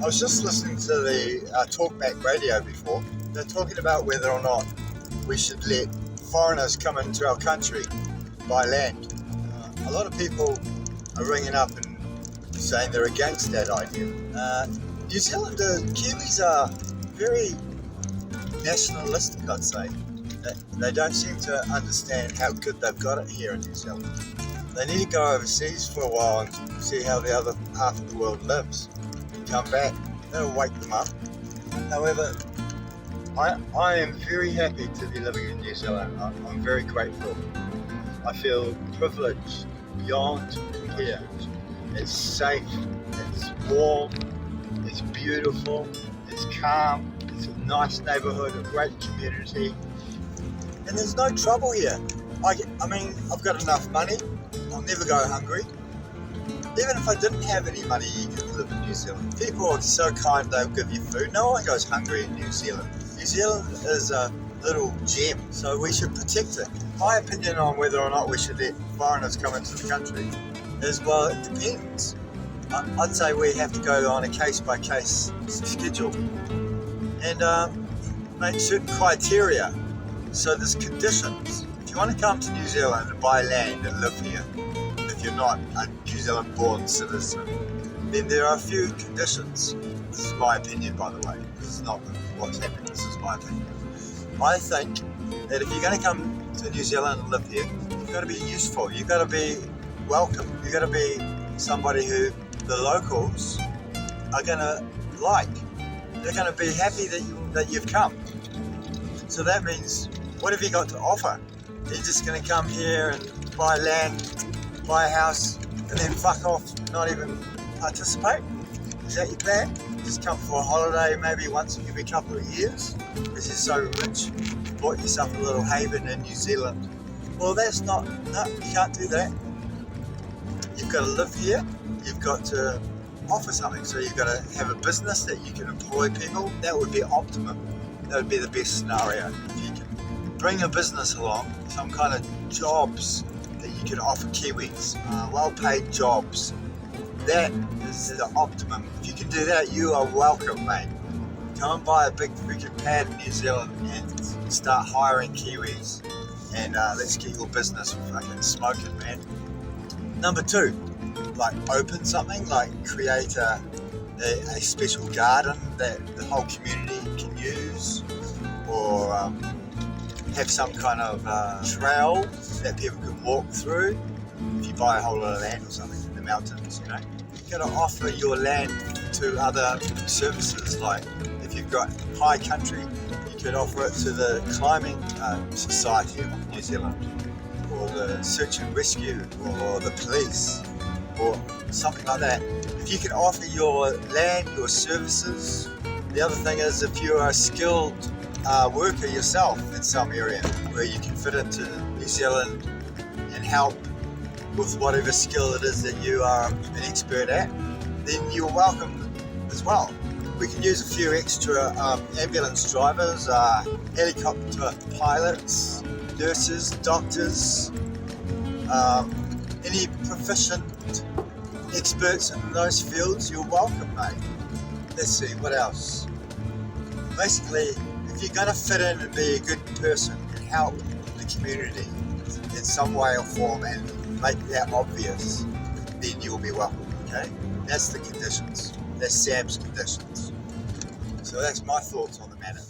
I was just listening to the Talkback radio before. They're talking about whether or not we should let foreigners come into our country by land. A lot of people are ringing up and saying they're against that idea. New Zealander Kiwis are very nationalistic, I'd say. They don't seem to understand how good they've got it here in New Zealand. They need to go overseas for a while and see how the other half of the world lives. Come back, that'll wake them up. However, I am very happy to be living in New Zealand. I'm very grateful. I feel privileged beyond here. It's safe, it's warm, it's beautiful, it's calm, it's a nice neighbourhood, a great community, and there's no trouble here. I mean, I've got enough money, I'll never go hungry. Even if I didn't have any money, you could live in New Zealand. People are so kind, they'll give you food. No one goes hungry in New Zealand. New Zealand is a little gem, so we should protect it. My opinion on whether or not we should let foreigners come into the country is, well, it depends. I'd say we have to go on a case-by-case schedule and make certain criteria. So there's conditions. If you want to come to New Zealand and buy land and live here, if you're not a New Zealand born citizen, then there are a few conditions. This is my opinion, by the way. This is not what's happening, this is my opinion. I think that if you're going to come to New Zealand and live here, you've got to be useful, you've got to be welcome, you've got to be somebody who the locals are going to like. They're going to be happy that you've come. So that means, what have you got to offer? You're just going to come here and buy land, buy a house, and then fuck off, not even participate? Is that your plan? Just come for a holiday maybe once every couple of years because you're so rich, you bought yourself a little haven in New Zealand. Well, no, you can't do that. You've got to live here, you've got to offer something, so you've got to have a business that you can employ people. That would be optimum. That would be the best scenario. If you can bring a business along, some kind of jobs that you can offer Kiwis, well-paid jobs. That is the optimum. If you can do that, you are welcome, mate. Come and buy a big freaking pad in New Zealand and start hiring Kiwis. And let's get your business fucking smoking, man. Number 2, like open something, like create a special garden that the whole community can use, or have some kind of trail that people can walk through. If you buy a whole lot of land or something in the mountains, you know, you've got to offer your land to other services. Like if you've got high country, you could offer it to the climbing society of New Zealand, or the search and rescue, or the police, or something like that. If you can offer your land, your services. The other thing is, if you're a skilled worker yourself in some area where you can fit into New Zealand and help with whatever skill it is that you are an expert at, then you're welcome as well. We can use a few extra ambulance drivers, helicopter pilots, nurses, doctors, any proficient experts in those fields. You're welcome, mate. Let's see, what else? Basically, if you're going to fit in and be a good person and help the community in some way or form and make that obvious, then you'll be welcome, okay? That's the conditions. That's Sam's conditions. So that's my thoughts on the matter.